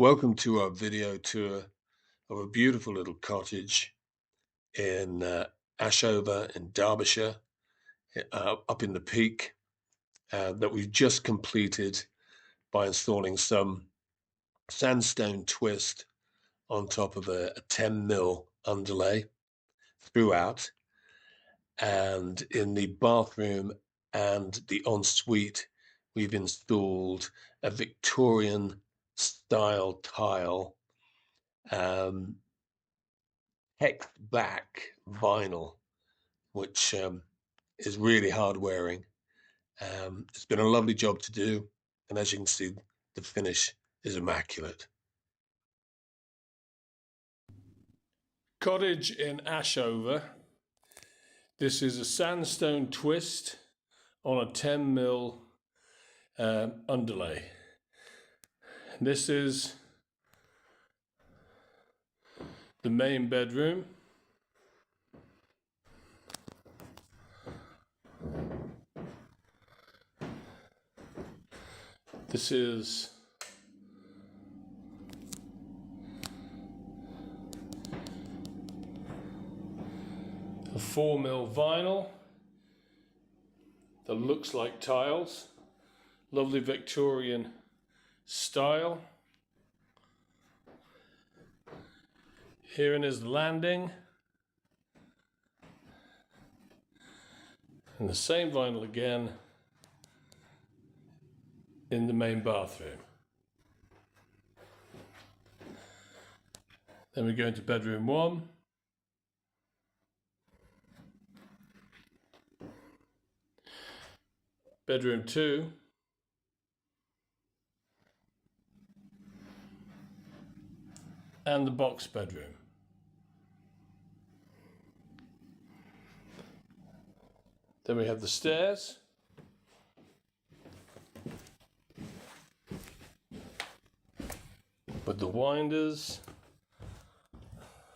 Welcome to our video tour of a beautiful little cottage in Ashover in Derbyshire, up in the Peak, that we've just completed by installing some Sandstone Twist on top of a 10mm underlay throughout. And in the bathroom and the ensuite, we've installed a Victorian style tile, hex back vinyl, which is really hard wearing. It's been a lovely job to do, and as you can see, the finish is immaculate. Cottage in Ashover. This is a Sandstone Twist on a 10mm underlay. This is the main bedroom. This is a 4mm vinyl that looks like tiles. Lovely Victorian style. Herein is the landing. And the same vinyl again in the main bathroom. Then we go into bedroom 1. Bedroom 2. And the box bedroom. Then we have the stairs. With the winders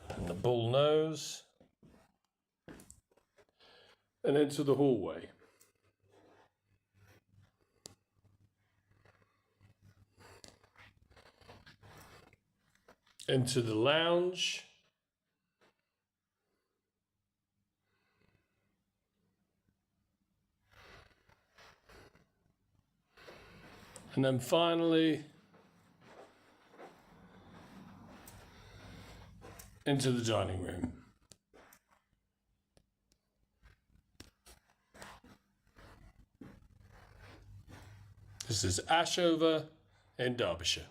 and the bull nose, and into the hallway. Into the lounge. And then finally into the dining room. This is Ashover in Derbyshire.